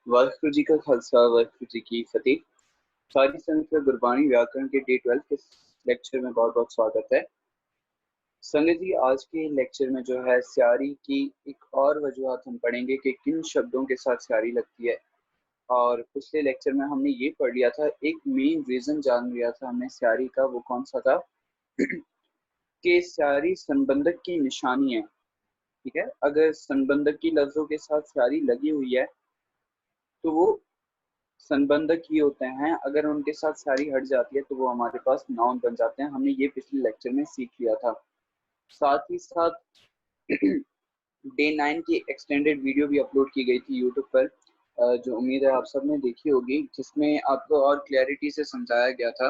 वाहिगुरु जी का खालसा वाहिगुरु जी की फतेह। सारी संगत का गुरबाणी व्याकरण के डे 12 के लेक्चर में बहुत बहुत स्वागत है। संगत जी, आज के लेक्चर में जो है स्यारी की एक और वजूहत हम पढ़ेंगे कि किन शब्दों के साथ स्यारी लगती है। और पिछले लेक्चर में हमने ये पढ़ लिया था, एक मेन रीजन जान लिया था हमने स्यारी का, वो कौन सा था कि स्यारी संबंधक की निशानी है। ठीक है, अगर संबंधक की लफ्जों के साथ स्यारी लगी हुई है तो वो संबंधक ही होते हैं। अगर उनके साथ स्यारी हट जाती है तो वो हमारे पास नाउन बन जाते हैं। हमने ये पिछले लेक्चर में सीख लिया था। साथ ही साथ डे 9 की एक्सटेंडेड वीडियो भी अपलोड की गई थी यूट्यूब पर, जो उम्मीद है आप सबने देखी होगी, जिसमें आपको और क्लैरिटी से समझाया गया था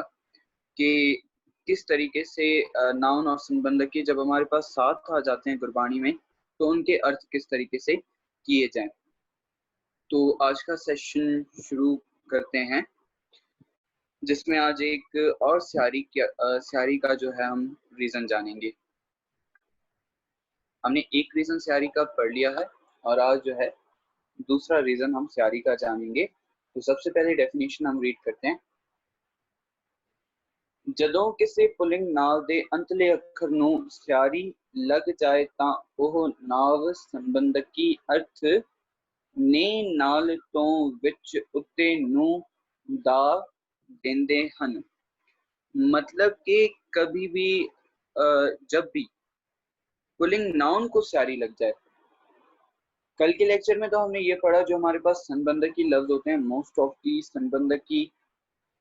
कि किस तरीके से नाउन और संबंधक की जब हमारे पास साथ आ जाते हैं गुरबानी में तो उनके अर्थ किस तरीके से किए जाएं। तो आज का सेशन शुरू करते हैं, जिसमें आज एक और स्यारी का जो है हम रीजन जानेंगे। हमने एक रीजन स्यारी का पढ़ लिया है और आज जो है दूसरा रीजन हम स्यारी का जानेंगे। तो सबसे पहले डेफिनेशन हम रीड करते हैं। ਜਦੋਂ ਕਿਸੇ ਪੁਲਿੰਗ ਨਾਂਵ ਦੇ ਅੰਤਲੇ ਅੱਖਰ ਨੂੰ ਸਿਆਰੀ ਲੱਗ ਜਾਏ ਤਾਂ ਉਹ ਨਾਂਵ ਸੰਬੰਧਕੀ ਅਰਥ ਨੇ ਨਾਲ ਤੋਂ ਵਿੱਚ ਉੱਤੇ ਨੂੰ ਦਾ देंदे हन। मतलब कि कभी भी जब भी पुलिंग नाउन को स्यारी लग जाए। कल के लेक्चर में तो हमने ये पढ़ा, जो हमारे पास संबंधक की लफ्ज होते हैं, मोस्ट ऑफ दी संबंधक की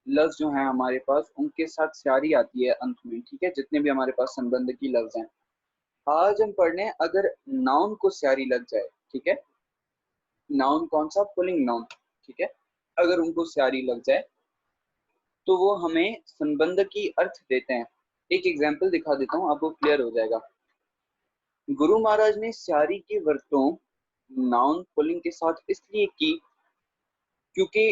लफ्ज जो है हमारे पास उनके साथ स्यारी आती है अंत में। ठीक है, जितने भी हमारे पास संबंधक की लफ्ज हैं। आज हम पढ़ रहे हैं अगर नाउन को स्यारी लग जाए। ठीक है, नाउन कौन सा? Pulling noun. ठीक है, अगर उनको स्यारी लग जाए तो वो हमें संबंधक की अर्थ देते हैं। एक एग्जाम्पल दिखा देता हूँ, आपको क्लियर हो जाएगा। गुरु महाराज ने स्यारी की वरतों नाउन पुलिंग के साथ इसलिए की क्योंकि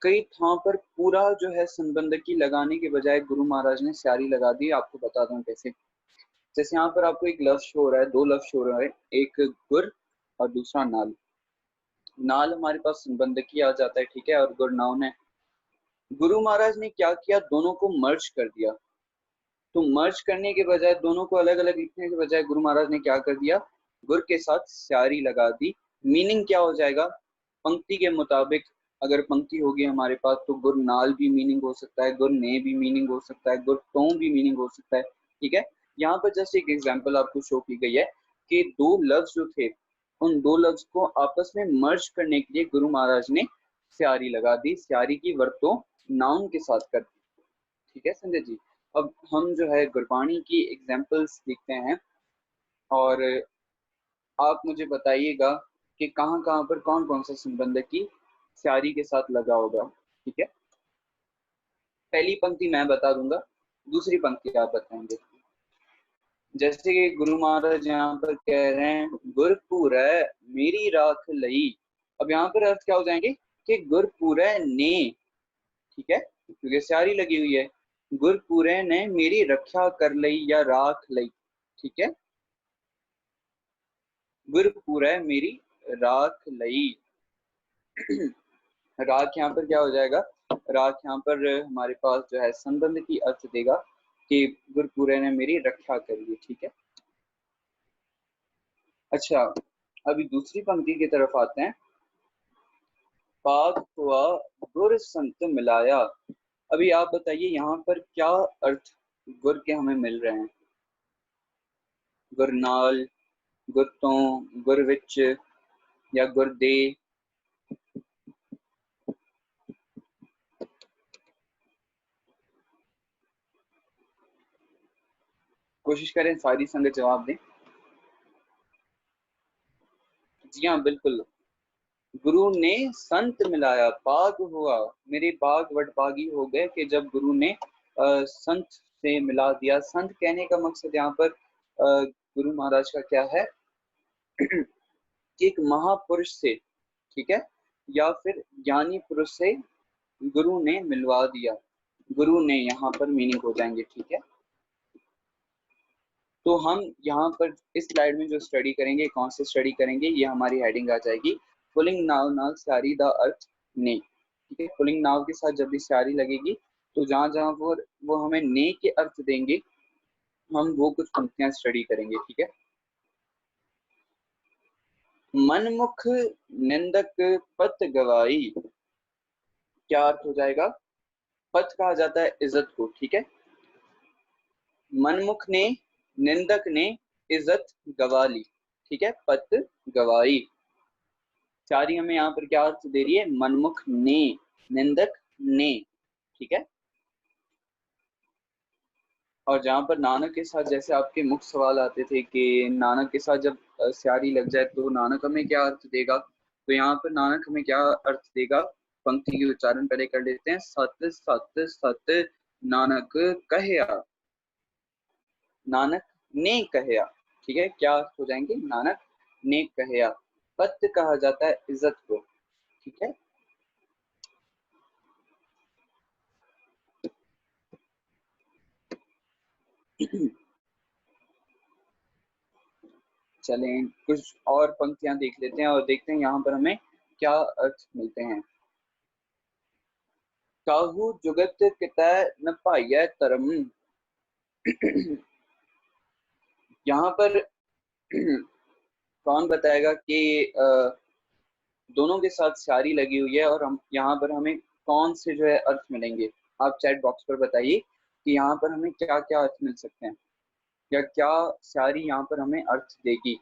कई थां पर पूरा जो है संबंधक की लगाने के बजाय गुरु महाराज ने स्यारी लगा दी। आपको बता दूं कैसे। जैसे यहाँ पर आपको एक लफ्ज शो हो रहा है, दो लफ्ज शो हो रहा है, एक गुर और दूसरा नाल। नाल हमारे पास संबंधक ही आ जाता है, ठीक है, और गुर नाउन है। गुरु महाराज ने क्या किया, दोनों को मर्ज कर दिया। तो मर्ज करने के बजाय, दोनों को अलग अलग लिखने के बजाय गुरु महाराज ने क्या कर दिया, गुर के साथ स्यारी लगा दी। मीनिंग क्या हो जाएगा, पंक्ति के मुताबिक अगर पंक्ति होगी हमारे पास तो गुर नाल भी मीनिंग हो सकता है, गुर ने भी मीनिंग हो सकता है, गुर तो भी मीनिंग हो सकता है। ठीक है, यहाँ पर जस्ट एक एग्जांपल आपको शो की गई है कि दो लफ्ज जो थे, उन दो लफ्ज को आपस में मर्ज करने के लिए गुरु महाराज ने स्यारी लगा दी। स्यारी की वरतों नाउन के साथ कर दी। ठीक है संजय जी, अब हम जो है गुरबानी की एग्जाम्पल्स लिखते हैं और आप मुझे बताइएगा कि कहाँ कहाँ पर कौन कौन सा संबंधक की स्यारी के साथ लगा होगा। ठीक है, पहली पंक्ति मैं बता दूंगा, दूसरी पंक्ति आप बताएंगे। जैसे कि गुरु महाराज यहाँ पर कह रहे हैं, गुरपुर मेरी राख लई। अब यहाँ पर अर्थ क्या हो जाएंगे कि गुरपुर ने, ठीक है, क्योंकि स्यारी लगी हुई है, गुरपुरे ने मेरी रक्षा कर लई या राख लई। ठीक है, गुरपुरे मेरी राख लई। राख यहाँ पर क्या हो जाएगा, राख यहाँ पर हमारे पास जो है संबंध की अर्थ देगा कि गुरपुरे ने मेरी रक्षा करी। ठीक है, अच्छा, अभी दूसरी पंक्ति की तरफ आते हैं। पाक हुआ गुर संत मिलाया। अभी आप बताइए यहाँ पर क्या अर्थ गुर के हमें मिल रहे हैं? गुरनाल, गुरतों, गुर विच या गुरदे। कोशिश करें सारी संगत जवाब दें। जी हाँ, बिल्कुल, गुरु ने संत मिलाया, बाग हुआ, मेरे बाग वडबागी हो गए कि जब गुरु ने संत से मिला दिया। संत कहने का मकसद यहाँ पर गुरु महाराज का क्या है कि एक महापुरुष से, ठीक है, या फिर ज्ञानी पुरुष से गुरु ने मिलवा दिया। गुरु ने यहाँ पर मीनिंग हो जाएंगे। ठीक है, तो हम यहाँ पर इस स्लाइड में जो स्टडी करेंगे, कौन से स्टडी करेंगे, ये हमारी हेडिंग आ जाएगी, पुलिंग नाव नाल स्यारी दा अर्थ ने। ठीक है, पुलिंग नाव के साथ जब भी स्यारी लगेगी तो जहां जहां वो हमें ने के अर्थ देंगे, हम वो कुछ पंक्तियां स्टडी करेंगे। ठीक है, मनमुख निंदक पत गवाई, क्या अर्थ हो जाएगा? पत कहा जाता है इज्जत को। ठीक है, मनमुख ने, निंदक ने इज्जत गवा ली। ठीक है, पत गवाई। चारी हमें यहाँ पर क्या अर्थ दे रही है? मनमुख ने, निंदक ने। ठीक है, और जहां पर नानक के साथ, जैसे आपके मुख्य सवाल आते थे कि नानक के साथ जब स्यारी लग जाए तो नानक हमें क्या अर्थ देगा, तो यहाँ पर नानक हमें क्या अर्थ देगा? पंक्ति की उच्चारण पहले कर लेते हैं। सत सत सत नानक कहया, नानक ने कहया। ठीक है, क्या अर्थ हो जाएंगे? नानक ने कहया। पत कहा जाता है इज्जत को। ठीक है, चलें कुछ और पंक्तियां देख लेते हैं और देखते हैं यहाँ पर हमें क्या अर्थ मिलते हैं। काहू जुगत कितै न पाइयै तरम, यहाँ पर कौन बताएगा कि दोनों के साथ स्यारी लगी हुई है और हम यहाँ पर हमें कौन से जो है अर्थ मिलेंगे? आप चैट बॉक्स पर बताइए कि यहाँ पर हमें क्या क्या अर्थ मिल सकते हैं, या क्या स्यारी यहाँ पर हमें अर्थ देगी।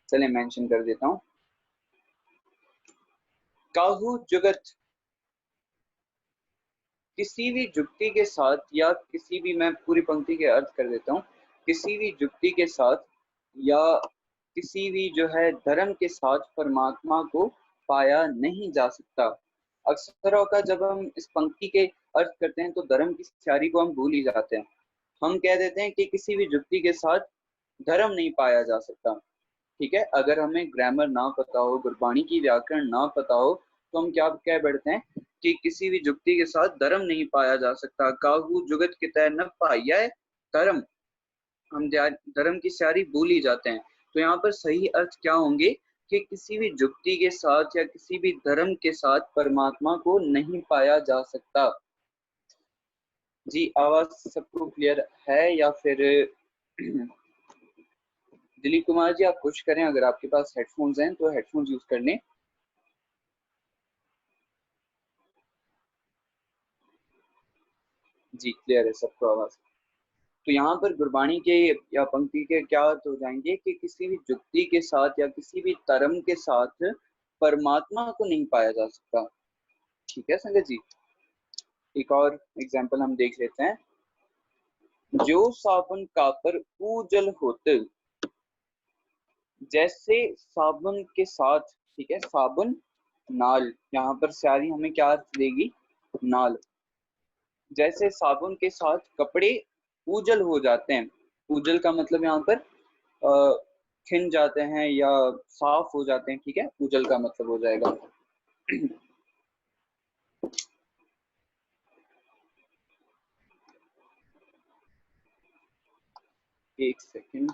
चलिए मेंशन कर देता हूँ। काहू जुगत, किसी भी जुक्ति के साथ, या किसी भी, मैं पूरी पंक्ति के अर्थ कर देता हूँ, किसी भी जुक्ति के साथ या किसी भी जो है धर्म के साथ परमात्मा को पाया नहीं जा सकता। अक्सर का जब हम इस पंक्ति के अर्थ करते हैं तो धर्म की स्यारी को हम भूल ही जाते हैं। हम कह देते हैं कि किसी भी जुक्ति के साथ धर्म नहीं पाया जा सकता। ठीक है, अगर हमें ग्रामर ना पता हो, गुरबाणी की व्याकरण ना पता हो, तो हम क्या कह बैठते हैं कि किसी भी जुक्ति के साथ धर्म नहीं पाया जा सकता। काहू जुगत कितै न पाइयै धर्म, हम धर्म की स्यारी भूल ही जाते हैं। तो यहाँ पर सही अर्थ क्या होंगे कि किसी भी जुक्ति के साथ या किसी भी धर्म के साथ परमात्मा को नहीं पाया जा सकता। जी, आवाज सबको क्लियर है? या फिर दिलीप कुमार जी आप कुछ करें, अगर आपके पास हेडफोन्स हैं तो हेडफोन्स यूज कर लें। जी क्लियर है सबको आवाज। तो यहाँ पर गुरबाणी के या पंक्ति के क्या अर्थ हो जाएंगे कि किसी भी जुक्ति के साथ या किसी भी तरम के साथ परमात्मा को नहीं पाया जा सकता। ठीक है संगत जी, एक और एग्जाम्पल हम देख लेते हैं। जो साबुन कापर उजल होते, जैसे साबुन के साथ, ठीक है, साबुन नाल, यहाँ पर स्यारी हमें क्या अर्थ देगी? नाल। जैसे साबुन के साथ कपड़े उजल हो जाते हैं, उजल का मतलब यहाँ पर खिन जाते हैं या साफ हो जाते हैं। ठीक है, उजल का मतलब हो जाएगा। एक सेकंड।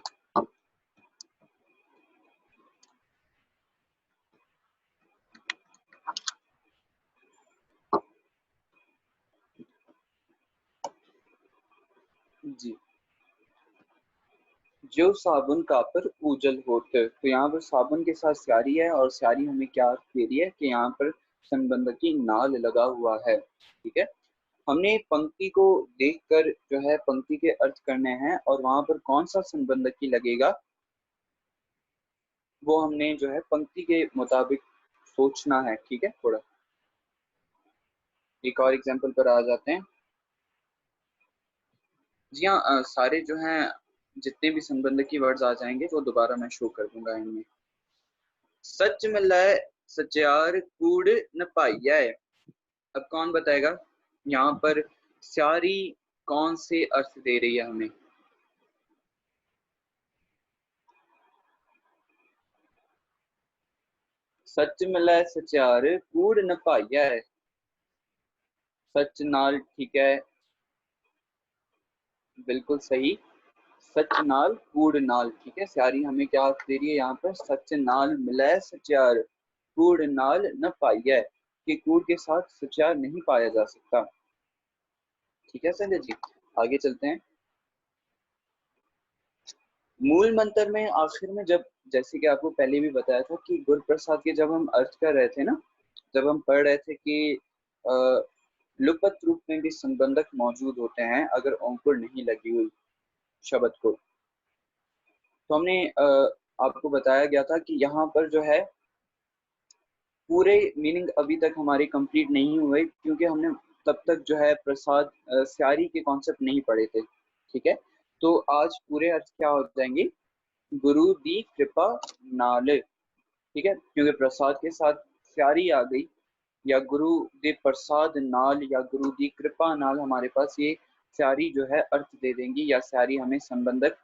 जी, जो साबुन का पर उजल होते, तो यहाँ पर साबुन के साथ स्यारी है और स्यारी हमें क्या दे रही है कि यहाँ पर संबंध की नाल लगा हुआ है। ठीक है, हमने पंक्ति को देखकर जो है पंक्ति के अर्थ करने हैं और वहां पर कौन सा संबंध की लगेगा वो हमने जो है पंक्ति के मुताबिक सोचना है। ठीक है, थोड़ा एक और एग्जांपल पर आ जाते हैं। जी हाँ, सारे जो हैं जितने भी संबंध की वर्ड्स आ जाएंगे वो दोबारा मैं शो कर दूंगा इनमें। सच मिलै सचार कूड़ न पाइयै, अब कौन बताएगा यहाँ पर स्यारी कौन से अर्थ दे रही है हमें? सच मिलै सचार कूड़ न पाइया है। सच नाल, ठीक है, बिल्कुल सही। सच नाल कूड़ नाल, ठीक है, स्यारी हमें क्या दे रही है यहाँ पर, सच नाल मिलै सचार कूड़ नाल न पाइया, कि कूड़ के साथ सचार नहीं पाया जा सकता। ठीक है संजय जी, आगे चलते हैं। मूल मंत्र में आखिर में जब, जैसे कि आपको पहले भी बताया था कि गुरु प्रसाद के जब हम अर्थ कर रहे थे ना, जब हम पढ़ रहे थे कि लुप्त रूप में भी संबंधक मौजूद होते हैं अगर अंकुर नहीं लगी हुई शब्द को, तो हमने आपको बताया गया था कि यहाँ पर जो है पूरे मीनिंग अभी तक हमारी कंप्लीट नहीं हुए, क्योंकि हमने तब तक जो है प्रसाद स्यारी के कॉन्सेप्ट नहीं पढ़े थे। ठीक है, तो आज पूरे अर्थ क्या हो जाएंगे, गुरु दी कृपा नाल, ठीक है, क्योंकि प्रसाद के साथ स्यारी आ गई, या गुरु दे प्रसाद नाल या गुरु दी कृपा नाल हमारे पास ये स्यारी जो है अर्थ दे देंगी, या स्यारी हमें संबंधक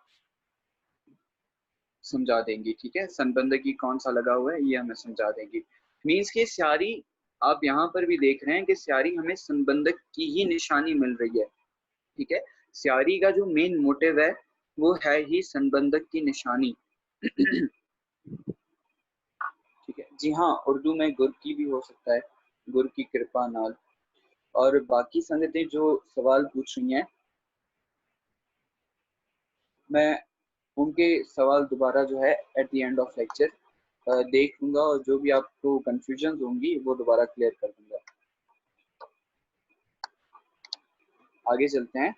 समझा देंगी। ठीक है, संबंधक की कौन सा लगा हुआ है ये हमें समझा देंगी। मीन्स के स्यारी, आप यहाँ पर भी देख रहे हैं कि स्यारी हमें संबंधक की ही निशानी मिल रही है। ठीक है, स्यारी का जो मेन मोटिव है वो है ही संबंधक की निशानी। ठीक है जी हाँ, उर्दू में गुर की भी हो सकता है, गुर की कृपा नाल। और बाकी संगतें जो सवाल पूछ रही हैं, मैं उनके सवाल दोबारा जो है at the end of lecture देख लूंगा, और जो भी आपको कंफ्यूजन होंगी वो दोबारा क्लियर कर दूंगा। आगे चलते हैं।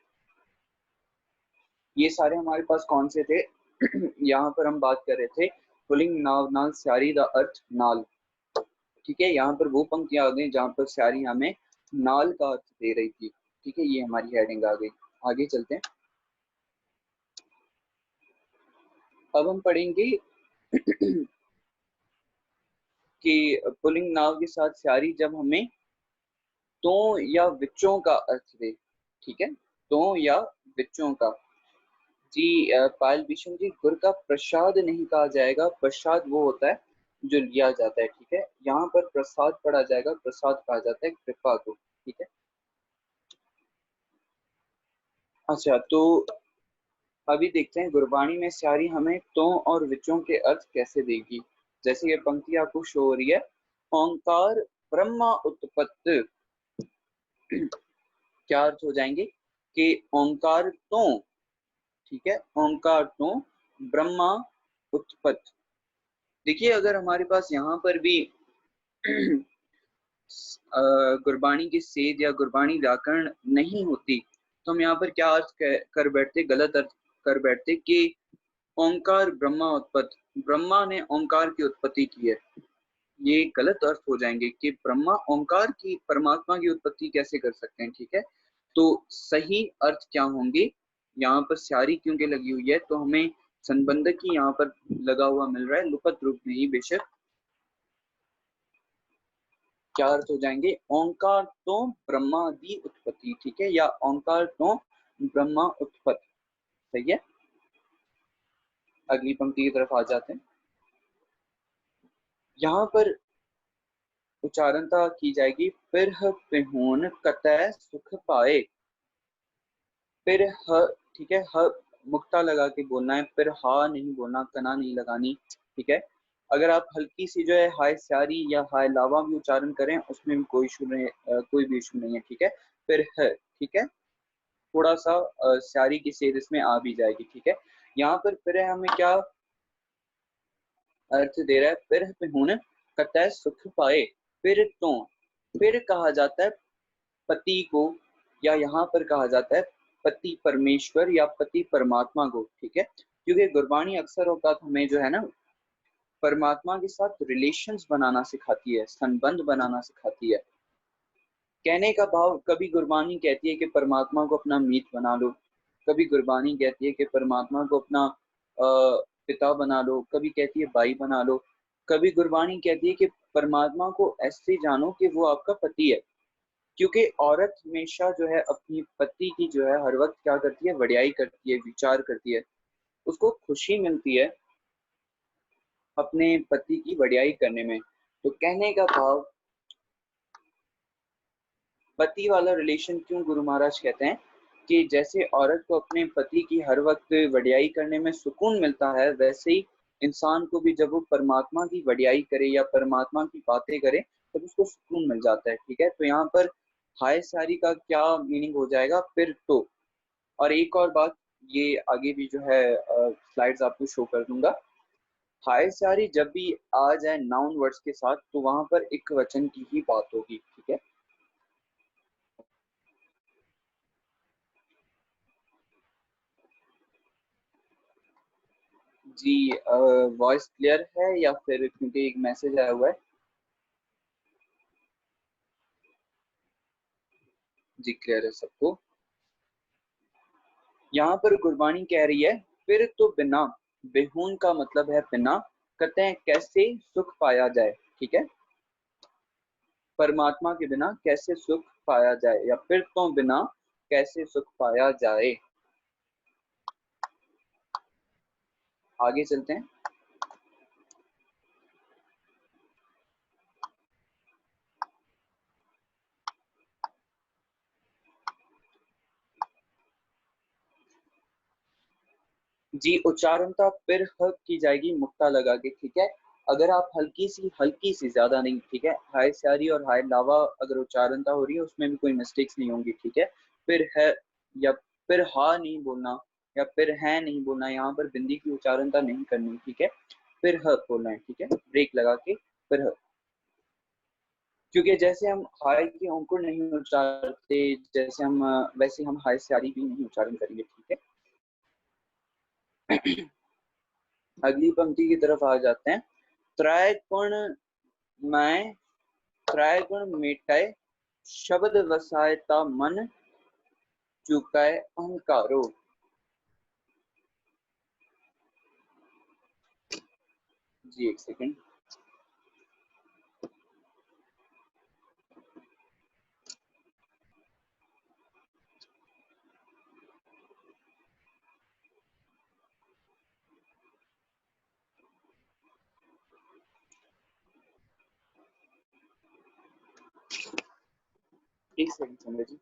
ये सारे हमारे पास कौन से थे? यहाँ पर हम बात कर रहे थे पुलिंग नाव नाल स्यारी दा अर्थ नाल। ठीक है, यहाँ पर वो पंक्तियां आ गई जहाँ पर स्यारी हमें नाल का अर्थ दे रही थी। ठीक है, ये हमारी हेडिंग आ गई। आगे चलते हैं। अब हम पढ़ेंगे कि पुलिंग नाव के साथ स्यारी जब हमें तो या विचों का अर्थ दे। ठीक है, तो या विचों का। जी पायल बिशन जी, गुर का प्रसाद नहीं कहा जाएगा, प्रसाद वो होता है जो लिया जाता है। ठीक है, यहाँ पर प्रसाद पढ़ा जाएगा, प्रसाद कहा जाता है कृपा को। ठीक है, अच्छा तो अभी देखते हैं गुरबाणी में स्यारी हमें तो और विचों के अर्थ कैसे देगी। जैसे ये पंक्ति आपको शो हो रही है, ओंकार ब्रह्मा उत्पत्त, क्या अर्थ हो जाएंगे कि ओंकार तो, ठीक है, ओंकार तो ब्रह्मा उत्पत्त। देखिए अगर हमारे पास यहाँ पर भी गुरबाणी की सेध या गुरबाणी व्याकरण नहीं होती, तो हम यहाँ पर क्या अर्थ कर बैठते, गलत अर्थ कर बैठते कि ओंकार ब्रह्मा उत्पत्ति, ब्रह्मा ने ओंकार की उत्पत्ति की है। ये गलत अर्थ हो जाएंगे कि ब्रह्मा ओंकार की, परमात्मा की उत्पत्ति कैसे कर सकते हैं। ठीक है, तो सही अर्थ क्या होंगे, यहाँ पर स्यारी क्योंकि लगी हुई है तो हमें संबंधक ही यहाँ पर लगा हुआ मिल रहा है, लुपत रूप में ही बेशक। क्या अर्थ हो जाएंगे, ओंकार तो ब्रह्मा दी उत्पत्ति। ठीक है, या ओंकार तो ब्रह्मा उत्पत्ति। सही है, अगली पंक्ति की तरफ आ जाते हैं। यहाँ पर उच्चारणता की जाएगी, फिर पिहून कतः सुख पाए। फिर ह, ठीक है, ह मुक्ता लगा के बोलना है, फिर हा नहीं बोलना, कना नहीं लगानी। ठीक है, अगर आप हल्की सी जो है हाय स्यारी या हाय लावा भी उच्चारण करें उसमें भी कोई इशू नहीं, कोई भी इशू नहीं है। ठीक है, फिर है, ठीक है, थोड़ा सा स्यारी की सेध इसमें आ भी जाएगी। ठीक है, यहाँ पर फिर हमें क्या अर्थ दे रहा है, फिर हूं कतः सुख पाए। फिर तो, फिर कहा जाता है पति को, या यहाँ पर कहा जाता है पति परमेश्वर या पति परमात्मा को। ठीक है, क्योंकि गुरबाणी अक्सर औकात हमें जो है ना परमात्मा के साथ रिलेशंस बनाना सिखाती है, संबंध बनाना सिखाती है। कहने का भाव, कभी गुरबानी कहती है कि परमात्मा को अपना मीत बना लो, कभी गुरबानी कहती है कि परमात्मा को अपना पिता बना लो, कभी कहती है भाई बना लो, कभी गुरबानी कहती है कि परमात्मा को ऐसे जानो कि वो आपका पति है। क्योंकि औरत हमेशा जो है अपनी पति की जो है हर वक्त क्या करती है, वड्याई करती है, विचार करती है, उसको खुशी मिलती है अपने पति की वड्याई करने में। तो कहने का भाव, पति वाला रिलेशन क्यों गुरु महाराज कहते हैं कि जैसे औरत को अपने पति की हर वक्त वडियाई करने में सुकून मिलता है, वैसे ही इंसान को भी जब वो परमात्मा की वडियाई करे या परमात्मा की बातें करे तब उसको सुकून मिल जाता है। ठीक है, तो यहाँ पर हाय सारी का क्या मीनिंग हो जाएगा फिर तो। और एक और बात, ये आगे भी जो है स्लाइड्स आपको शो कर दूंगा। हाय सारी जब भी आ जाए नाउन वर्ड्स के साथ तो वहां पर एक वचन की ही बात होगी। ठीक है जी, वॉइस क्लियर है या फिर क्योंकि एक मैसेज आया हुआ है? जी क्लियर है सबको। यहाँ पर गुरबानी कह रही है फिर तो बिना, बेहून का मतलब है बिना, कहते हैं कैसे सुख पाया जाए। ठीक है, परमात्मा के बिना कैसे सुख पाया जाए, या फिर तो बिना कैसे सुख पाया जाए। आगे चलते हैं। जी, उच्चारणता फिर ह की जाएगी मुक्ता लगा के। ठीक है, अगर आप हल्की सी ज्यादा नहीं, ठीक है, हाय सारी और हाय लावा अगर उच्चारणता हो रही है उसमें भी कोई मिस्टेक्स नहीं होंगी। ठीक है, फिर है या फिर हा नहीं बोलना या फिर है नहीं बोलना, यहाँ पर बिंदी की उच्चारणता नहीं करनी। ठीक है, फिर ह बोलना है। ठीक है, ब्रेक लगा के फिर ह। क्योंकि जैसे हम हाय की अंकुर नहीं उच्चारते, जैसे हम वैसे हम हाय सारी भी नहीं उच्चारण करेंगे। ठीक है, अगली पंक्ति की तरफ आ जाते हैं। त्रैगुण मैं, त्रैगुण मेटाए शब्द वसायता मन, चुकाए अहंकारो। जी एक सेकंड। एक सेकंड संजय जी।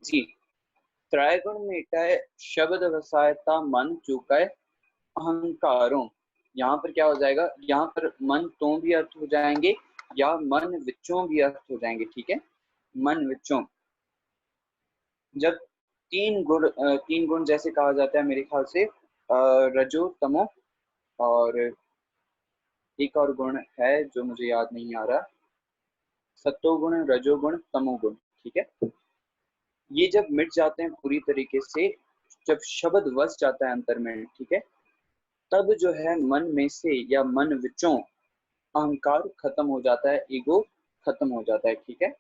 जी, त्रैगुण मेटाए शब्द वसायता मन, चुकाए अहंकारों। यहाँ पर क्या हो जाएगा, यहाँ पर मन तो भी अर्थ हो जाएंगे या मन विचों भी अर्थ हो जाएंगे। ठीक है, मन विचों। जब तीन गुण जैसे कहा जाता है मेरे ख्याल से रजो तमो, और एक और गुण है जो मुझे याद नहीं आ रहा, सत्वगुण रजोगुण तमोगुण। ठीक है, ये जब मिट जाते हैं पूरी तरीके से, जब शब्द वस जाता है अंतर में, ठीक है, तब जो है मन में से या मन विचों अहंकार खत्म हो जाता है, ईगो खत्म हो जाता है। ठीक है,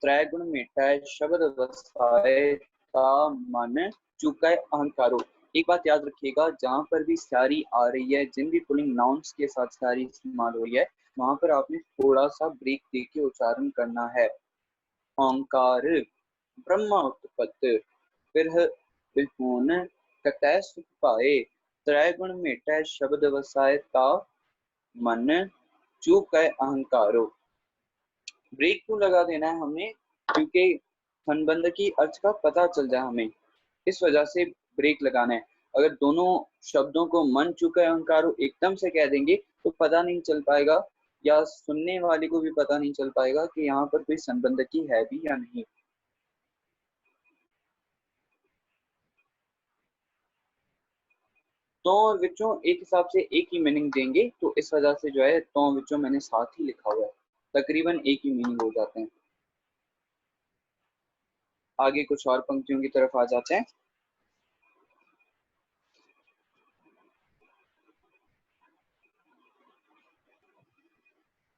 त्रैगुण मेटाय शब्द वसाए ता मन, चुकाए अहंकारो। एक बात याद रखिएगा, जहां पर भी सारी आ रही है, जिन भी पुलिंग नाउन्स के साथ सारी इस्तेमाल हो रही है, वहां पर आपने थोड़ा सा ब्रेक देके उच्चारण करना है। ओंकार ब्रह्मा उत्पत्त, फिर विभुन कतै सुख पाए, त्रैगुण मेटै शब्द वसाए ता मन, चूक अहंकारो। ब्रेक क्यों लगा देना है हमने, क्योंकि संबंध की अर्थ का पता चल जाए हमें, इस वजह से ब्रेक लगाना है। अगर दोनों शब्दों को मन चुका अहंकारो एकदम से कह देंगे तो पता नहीं चल पाएगा, या सुनने वाले को भी पता नहीं चल पाएगा कि यहाँ पर कोई संबंध की है भी या नहीं। तो और विचों एक हिसाब से एक ही मीनिंग देंगे, तो इस वजह से जो है तो विचों मैंने साथ ही लिखा हुआ है, तकरीबन एक ही मीनिंग हो जाते हैं। आगे कुछ और पंक्तियों की तरफ आ जाते हैं।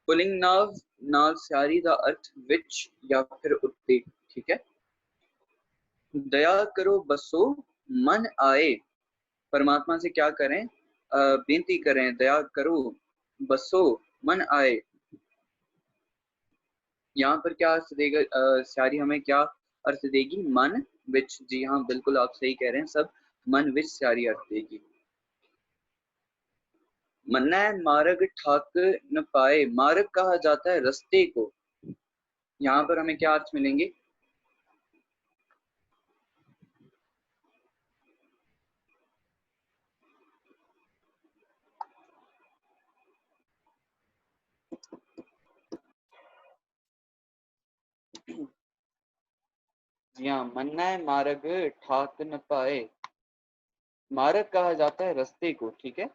पुलिंग नाव नाल स्यारी का अर्थ विच या फिर उत्ते। ठीक है। दया करो बसो मन आए, परमात्मा से क्या करें, बेनती करें, दया करो बसो मन आए। यहाँ पर क्या अर्थ देगा, स्यारी हमें क्या अर्थ देगी, मन विच। जी हाँ, बिल्कुल आप सही कह रहे हैं सब, मन विच स्यारी अर्थ देगी। मन्ना मार्ग ठाक न पाए, मार्ग कहा जाता है रास्ते को। यहाँ पर हमें क्या अर्थ मिलेंगे, जी हाँ, मन्ना मार्ग ठाक न पाए, मार्ग कहा जाता है रास्ते को। ठीक है।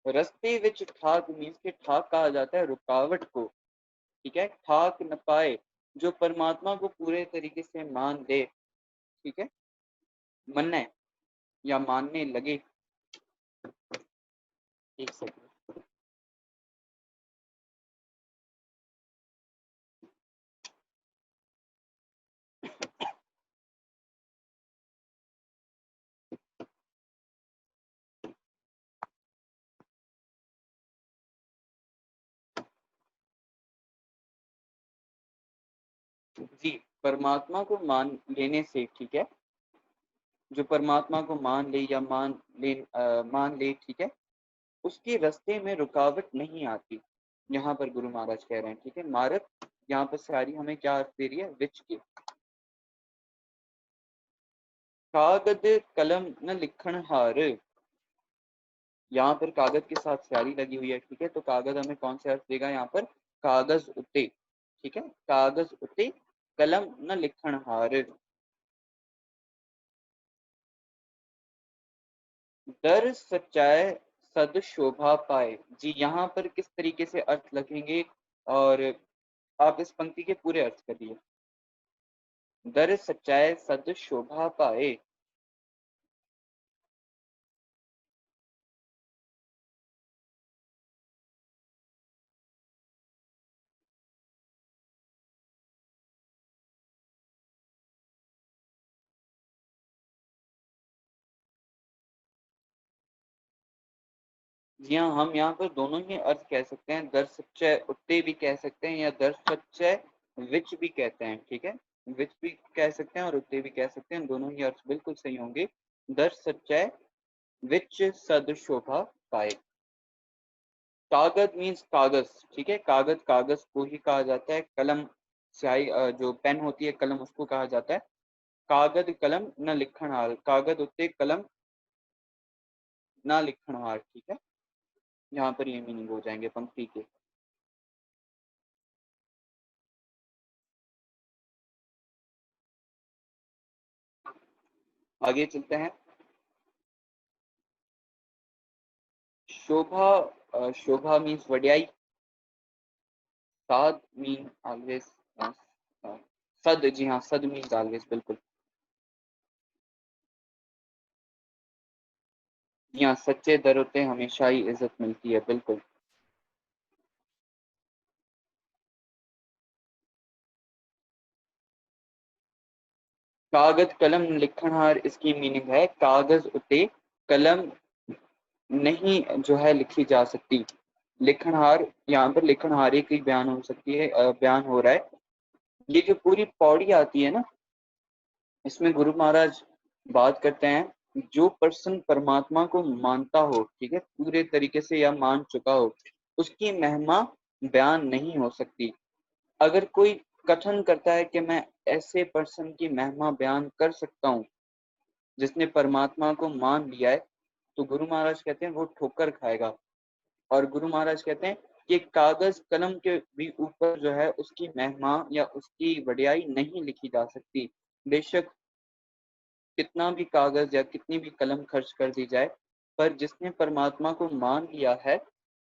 रास्ते विच ठाक मीन्स के ठाक कहा जाता है रुकावट को। ठीक है। ठाक न पाए, जो परमात्मा को पूरे तरीके से मान ले। ठीक है। मन्ने या मानने लगे। एक सेकंड। जी, परमात्मा को मान लेने से, ठीक है, जो परमात्मा को मान ले या मान ले, ठीक है, उसके रास्ते में रुकावट नहीं आती। यहाँ पर गुरु महाराज कह रहे हैं। ठीक है। मारक यहाँ पर सारी हमें क्या अर्थ दे रही है, विच के। कागद कलम न लिखण हार, यहाँ पर कागज के साथ स्यारी लगी हुई है। ठीक है। तो कागज हमें कौन से अर्थ देगा यहाँ पर, कागज उते। ठीक है। कागज उते कलम न लिखण हार, दर सच्चाई सद शोभा पाए। जी, यहाँ पर किस तरीके से अर्थ लगेंगे, और आप इस पंक्ति के पूरे अर्थ करिए। दर सच्चाई सद शोभा पाए। जी हाँ, हम यहाँ पर दोनों ही अर्थ कह सकते हैं, दर सच्चय उत्ते भी कह सकते हैं, या दर सच्चय विच भी कहते हैं। ठीक है। विच भी कह सकते हैं और उत्ते भी कह सकते हैं, दोनों ही अर्थ बिल्कुल सही होंगे। दर सच्चय विच सद शोभा पाए। कागज मीन्स कागज। ठीक है। कागज, कागज को ही कहा जाता है। कलम स्याही, जो पेन होती है कलम, उसको कहा जाता है। कागज कलम न लिखण हार, कागज उत्ते कलम ना लिखण हार। ठीक है। यहाँ पर ये मीनिंग हो जाएंगे पंक्ति के। आगे चलते हैं। शोभा, शोभा मीन्स वड्याई। साध मीन ऑलवेज, सद, जी हाँ, सद मीन्स ऑलवेज, बिल्कुल। जी हाँ, सच्चे दर होते हमेशा ही इज्जत मिलती है, बिल्कुल। कागज कलम लिखण हार, इसकी मीनिंग है कागज उते कलम नहीं जो है लिखी जा सकती। लिखनहार, यहाँ पर लिखनहारे की बयान हो सकती है, बयान हो रहा है। ये जो पूरी पौड़ी आती है ना, इसमें गुरु महाराज बात करते हैं, जो पर्सन परमात्मा को मानता हो, ठीक है, पूरे तरीके से या मान चुका हो, उसकी महिमा बयान नहीं हो सकती। अगर कोई कथन करता है कि मैं ऐसे पर्सन की महिमा बयान कर सकता हूँ जिसने परमात्मा को मान लिया है, तो गुरु महाराज कहते हैं वो ठोकर खाएगा। और गुरु महाराज कहते हैं कि कागज कलम के भी ऊपर जो है उसकी महिमा या उसकी वड्याई नहीं लिखी जा सकती। बेशक कितना भी कागज या कितनी भी कलम खर्च कर दी जाए, पर जिसने परमात्मा को मान लिया है,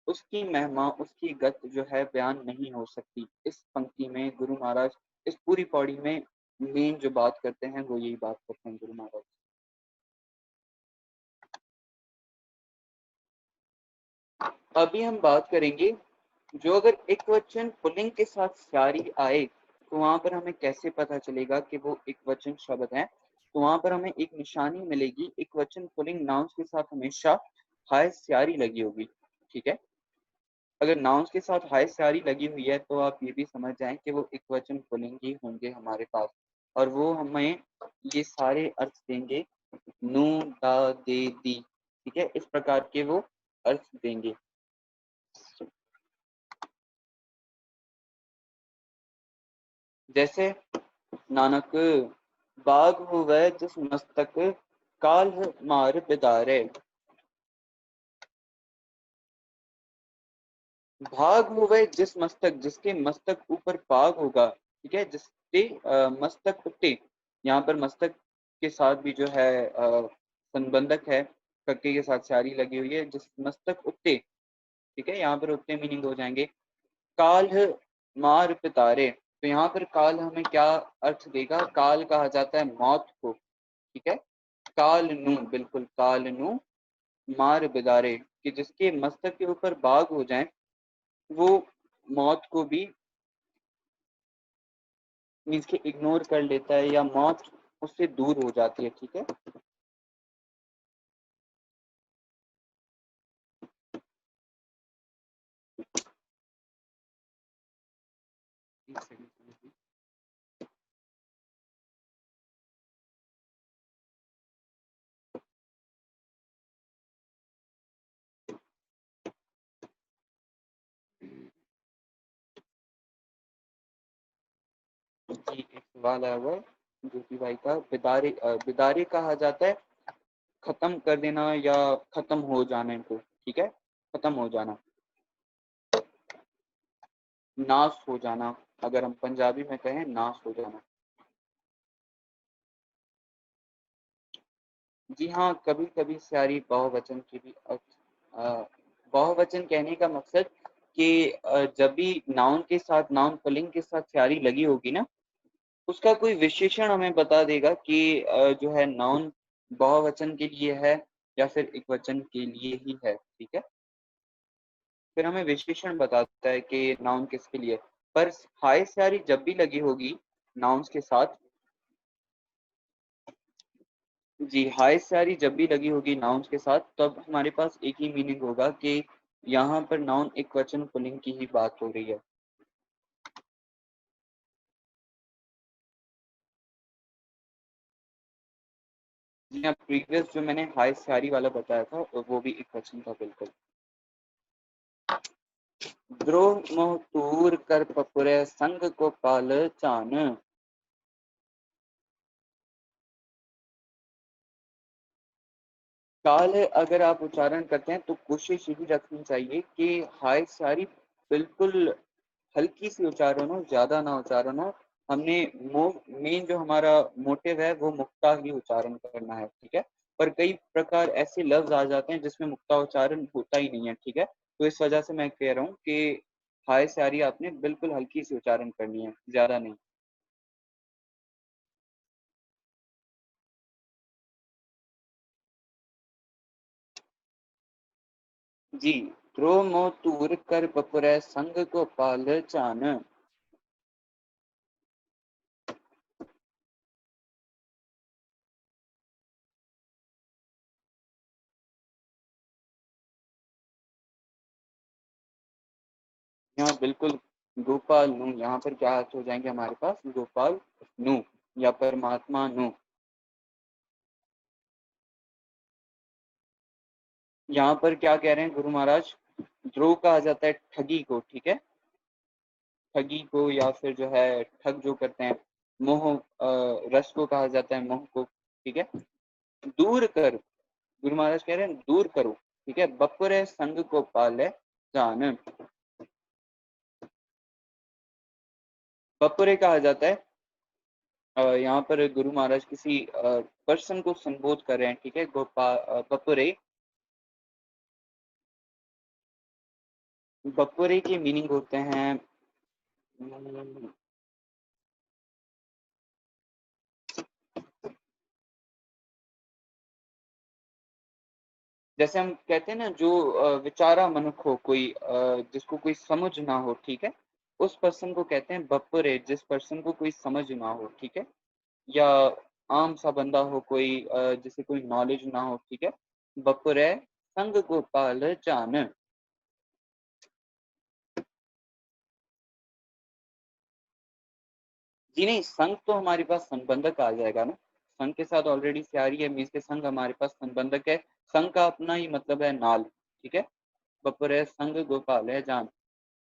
उसकी महिमा, उसकी गत जो है बयान नहीं हो सकती। इस पंक्ति में गुरु महाराज इस पूरी पौड़ी में मेन जो बात करते हैं वो यही बात करते हैं गुरु महाराज। अभी हम बात करेंगे जो अगर एक वचन पुल्लिंग के साथ स्यारी आए तो वहां पर हमें कैसे पता चलेगा कि वो एक वचन शब्द है। तो वहां पर हमें एक निशानी मिलेगी, एक वचन पुल्लिंग नाउन्स के साथ हमेशा हाय स्यारी लगी होगी। ठीक है, अगर नाउन्स के साथ हाय स्यारी लगी हुई है तो आप ये भी समझ जाएं कि वो एक वचन पुल्लिंग ही होंगे हमारे पास, और वो हमें ये सारे अर्थ देंगे, नू, दा, दे, दी। ठीक है, इस प्रकार के वो अर्थ देंगे। जैसे नानक बाग हुए जिस मस्तक काल मार बिदारे। भाग हुए जिस मस्तक, जिसके मस्तक ऊपर भाग होगा। ठीक है, जिसके मस्तक उत्ते, यहाँ पर मस्तक के साथ भी जो है संबंधक है, कक्के के साथ सारी लगी हुई है, जिस मस्तक उत्ते। ठीक है, यहाँ पर उत्ते मीनिंग हो जाएंगे काल मार पितारे। तो यहाँ पर काल हमें क्या अर्थ देगा, काल कहा जाता है मौत को। ठीक है, काल नु, बिल्कुल काल नु मार बिदारे, कि जिसके मस्तक के ऊपर बाग हो जाए वो मौत को भी मीन्स के इग्नोर कर लेता है, या मौत उससे दूर हो जाती है। ठीक है, एक सेकंड। जी, एक सवाल आया हुआ है ज्योति भाई का, बिदारे बिदारे कहा जाता है खत्म कर देना या खत्म हो जाने को। ठीक है, खत्म हो जाना, नाश हो जाना, अगर हम पंजाबी में कहें नाश हो जाना। जी हाँ, कभी कभी सारी बहुवचन की भी बहुवचन कहने का मकसद कि जब भी नाउन के साथ, नाउन पुल्लिंग के साथ स्यारी लगी होगी ना, उसका कोई विशेषण हमें बता देगा कि जो है नाउन बहुवचन के लिए है या फिर एक वचन के लिए ही है। ठीक है, फिर हमें विशेषण बताता है कि नाउन किसके लिए। पर हाय स्यारी जब भी लगी होगी नाउन्स के साथ, जी हाय स्यारी जब भी लगी होगी नाउन्स के साथ, तब हमारे पास एक ही मीनिंग होगा कि यहाँ पर नाउन एक वचन पुल्लिंग की ही बात हो रही है। जी हाँ, प्रीवियस जो मैंने हाय स्यारी वाला बताया था वो भी एक वचन था, बिल्कुल। द्रोह मोह तूर कर पपुरे संग को पाल चान। काल अगर आप उच्चारण करते हैं तो कोशिश यही रखनी चाहिए कि हाय सारी बिल्कुल हल्की सी उच्चारण हो, ज्यादा ना उच्चारण हो। हमने मेन जो हमारा मोटिव है वो मुक्ता ही उच्चारण करना है। ठीक है, पर कई प्रकार ऐसे लफ्ज आ जाते हैं जिसमें मुक्ता उच्चारण होता ही नहीं है। ठीक है, तो इस वजह से मैं कह रहा हूँ कि हाय सारी आपने बिल्कुल हल्की सी उच्चारण करनी है, ज्यादा नहीं। जी, द्रोह मोह तूर कर बपुरै संग को पाल चान। यहाँ बिल्कुल गोपाल नु, यहाँ पर क्या अर्थ हो जाएंगे हमारे पास, गोपाल नु या परमात्मा नु। यहाँ पर क्या कह रहे हैं गुरु महाराज, द्रोह कहा जाता है ठगी को। ठीक है, ठगी को या फिर जो है ठग जो करते हैं। मोह रस को कहा जाता है मोह को। ठीक है, दूर कर, गुरु महाराज कह रहे हैं दूर करो। ठीक है, बपुरे संग को पाले जान। बपुरे कहा जाता है यहाँ पर गुरु महाराज किसी पर्सन को संबोध कर रहे हैं। ठीक है, बपुरे, बपुरे के मीनिंग होते हैं जैसे हम कहते हैं ना, जो विचारा मनुख हो कोई, जिसको कोई समझ ना हो, ठीक है, उस पर्सन को कहते हैं बपुरे, जिस पर्सन को कोई समझ ना हो, ठीक है, या आम सा बंदा हो कोई, जिसे कोई नॉलेज ना हो, ठीक है। बपुरे संग गोपाल जान। जी नहीं, संघ तो हमारे पास संबंधक आ जाएगा ना। संघ के साथ ऑलरेडी सियारी है, मीन्स के संघ हमारे पास संबंधक है। संघ का अपना ही मतलब है नाल, ठीक है। बपर है संग गोपाल है जान,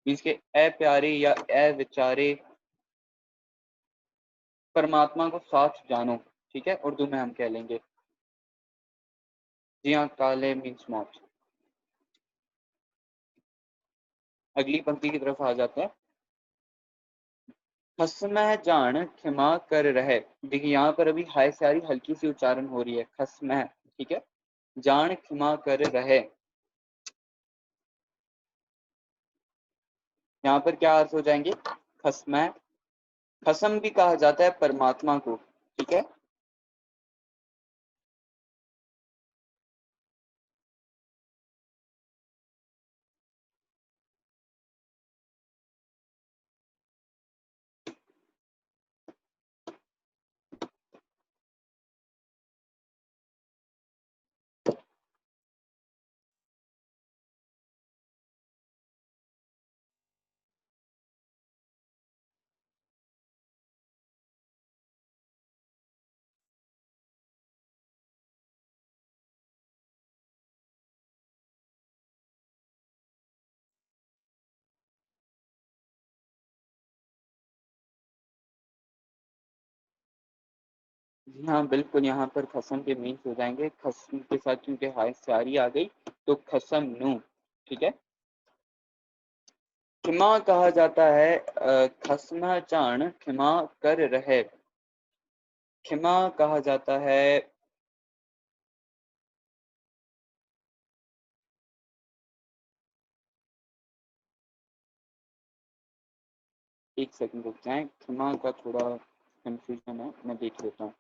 मीन्स के ए प्यारे या ए विचारे परमात्मा को साथ जानो, ठीक है, उर्दू में हम कह लेंगे। जी हाँ, काले मीन्स मौत। अगली पंक्ति की तरफ आ जाते हैं। खसमह जान क्षमा कर रहे। देखिए यहाँ पर अभी हाय सारी हल्की सी उच्चारण हो रही है, खसमह, ठीक है। जान क्षमा कर रहे, यहाँ पर क्या अर्थ हो जाएंगे? खसमह, खसम भी कहा जाता है परमात्मा को, ठीक है। जी हाँ बिल्कुल, यहाँ पर खसम के मीन्स हो जाएंगे, खसम के साथ क्योंकि हाय सारी आ गई तो खसम नू, ठीक है। क्षमा कहा जाता है खसम चाण क्षमा कर रहे। क्षमा कहा जाता है, एक सेकंड रुक जाए, क्षमा का थोड़ा कंफ्यूजन है, मैं देख लेता हूँ।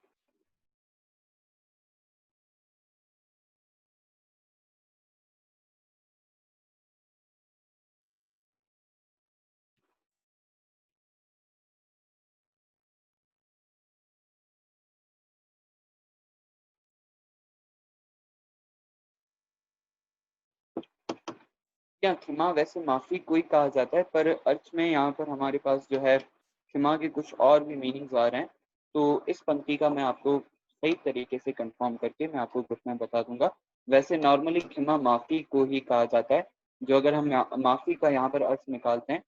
क्या क्षमा वैसे माफी कोई कहा जाता है, पर अर्थ में यहाँ पर हमारे पास जो है क्षमा के कुछ और भी मीनिंग्स आ रहे हैं। तो इस पंक्ति का मैं आपको सही तरीके से कंफर्म करके मैं आपको ग्रुप में बता दूंगा। वैसे नॉर्मली क्षमा माफी को ही कहा जाता है। जो अगर हम माफी का यहाँ पर अर्थ निकालते हैं,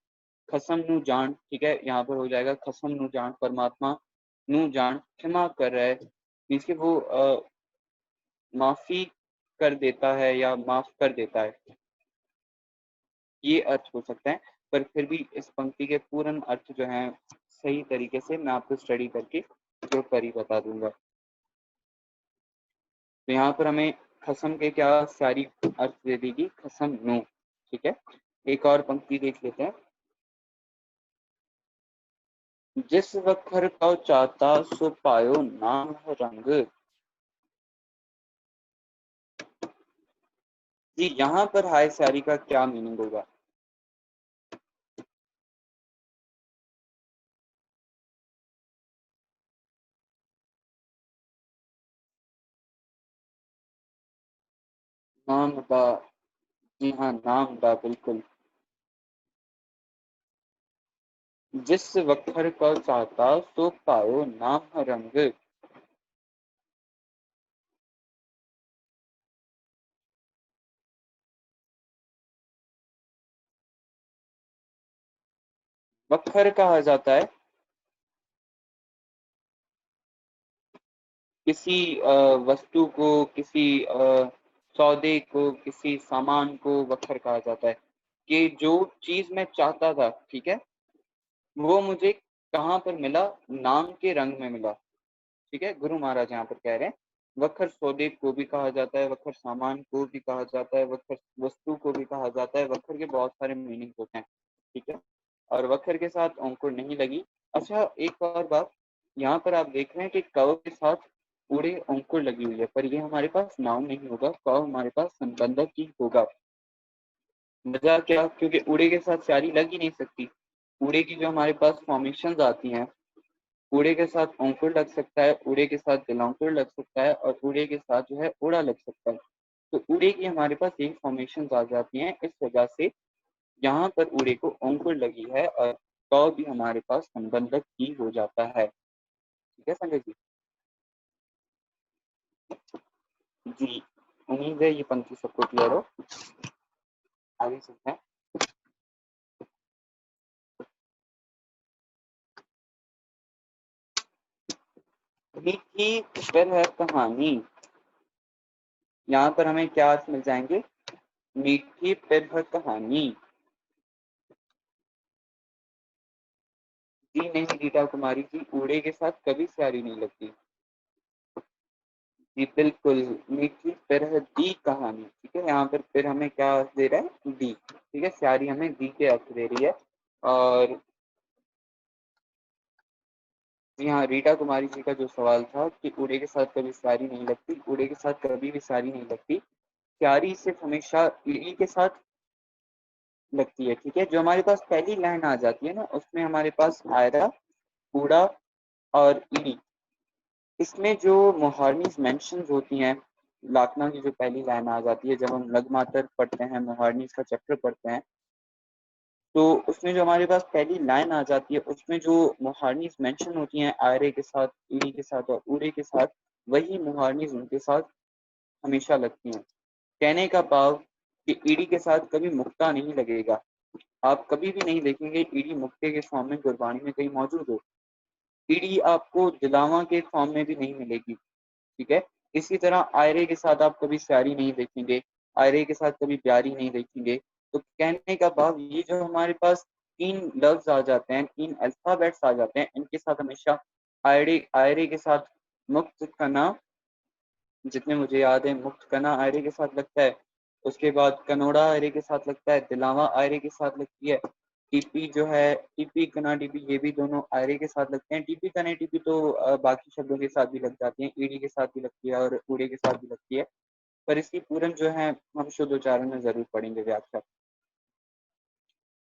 खसम नु जान, ठीक है, यहाँ पर हो जाएगा खसम नु जान परमात्मा, नु जान क्षमा कर रहा है, मीन्स कि वो माफी कर देता है या माफ कर देता है, ये अर्थ हो सकते हैं। पर फिर भी इस पंक्ति के पूर्ण अर्थ जो हैं सही तरीके से मैं आपको स्टडी करके जो कर ही बता दूंगा। तो यहाँ पर हमें खसम के क्या सारी अर्थ दे देगी, खसम नो, ठीक है। एक और पंक्ति देख लेते हैं। जिस वखर का चाहता सो पायो नाम रंग। जी यहाँ पर हाय सारी का क्या मीनिंग होगा? नाम दा, जी हाँ नाम दा बिल्कुल। जिस वखर का चाहता सो पायो नाम रंग। वखर कहा जाता है किसी वस्तु को, किसी सौदे को, किसी सामान को वखर कहा जाता है। कि जो चीज मैं चाहता था, ठीक है, वो मुझे कहाँ पर मिला? नाम के रंग में मिला, ठीक है। गुरु महाराज यहाँ पर कह रहे हैं वखर सौदे को भी कहा जाता है, वखर सामान को भी कहा जाता है, वखर वस्तु को भी कहा जाता है। वखर के बहुत सारे मीनिंग होते हैं, ठीक है। और वखर के साथ अंकुर नहीं लगी। अच्छा एक और बात, यहाँ पर आप देख रहे हैं कि कव के साथ उड़े अंकुर लगी हुई है, पर ये हमारे पास नाउन नहीं होगा, क हमारे पास संबंधक ही होगा। वजह क्या? क्योंकि उड़े के साथ स्यारी लग ही नहीं सकती। उड़े की जो हमारे पास फॉर्मेशंस आती हैं, उड़े के साथ अंकुर लग सकता है, उड़े के साथ दिलांकुर लग सकता है, और उड़े के साथ जो है उड़ा लग सकता है। तो उड़े की हमारे पास यही फॉर्मेशंस आ जाती हैं, इस वजह से यहाँ पर उड़े को अंकुर लगी है और क भी हमारे पास संबंधक ही हो जाता है। ठीक है संजय जी? जी, उम्मीद है ये पंक्ति सबको क्लियर हो। आगे चलते हैं। मीठी फिर है कहानी, यहाँ पर हमें क्या अर्थ मिल जाएंगे? मीठी फिर है कहानी। जी नहीं रीटा कुमारी जी, उड़े के साथ कभी स्यारी नहीं लगती। जी बिल्कुल, मीठी फिर है दी कहानी। ठीक है, यहाँ पर फिर हमें क्या अर्थ दे रहा है? दी। ठीक है, स्यारी हमें दी के अर्थ दे रही है। और जी हाँ, रीटा कुमारी जी का जो सवाल था कि उड़े के साथ कभी स्यारी नहीं लगती, उड़े के साथ कभी भी स्यारी नहीं लगती। स्यारी सिर्फ हमेशा ईड़ी के साथ लगती है। ठीक है, जो हमारे पास पहली लाइन आ जाती है ना, उसमें हमारे पास आयरा, कूड़ा और ईड़ी, इसमें जो मुहावनीज मेंशंस होती हैं, लाखना की जो पहली लाइन आ जाती है, जब हम लगमातर पढ़ते हैं, मुहावनीज का चैप्टर पढ़ते हैं, तो उसमें जो हमारे पास पहली लाइन आ जाती है, उसमें जो मुहावनीज मेंशन होती हैं आयरे के साथ, ईड़ी के साथ और उड़े के साथ, वही मुहावनीज उनके साथ हमेशा लगती हैं। कहने का भाव कि ईडी के साथ कभी मुक्ता नहीं लगेगा। आप कभी भी नहीं देखेंगे ईडी मुक्ते के फॉर्म में गुरबानी में कहीं मौजूद हो। ईडी आपको दिलावा के फॉर्म में भी नहीं मिलेगी। ठीक है, इसी तरह आयरे के साथ आप कभी स्यारी नहीं देखेंगे, आयरे के साथ कभी प्यारी नहीं देखेंगे। तो कहने का भाव ये जो हमारे पास तीन लफ्ज आ जाते हैं, तीन अल्फाबेट्स आ जाते हैं, इनके साथ हमेशा आयरे आयरे के साथ मुक्त कना, जितने मुझे याद है, मुक्त कना आयरे के साथ लगता है। उसके बाद कनोड़ा आयरे के साथ लगता है, दिलावा आयरे के साथ लगती है। टीपी जो है, टीपी कना टीपी, ये भी दोनों आयरे के साथ लगते हैं। टीपी कने टीपी तो बाकी शब्दों के साथ भी लग जाती हैं, ईडी के साथ भी लगती है और उड़े के साथ भी लगती है। पर इसकी पूरन जो है हम शुद्ध उच्चारण में जरूर पढ़ेंगे व्याख्या।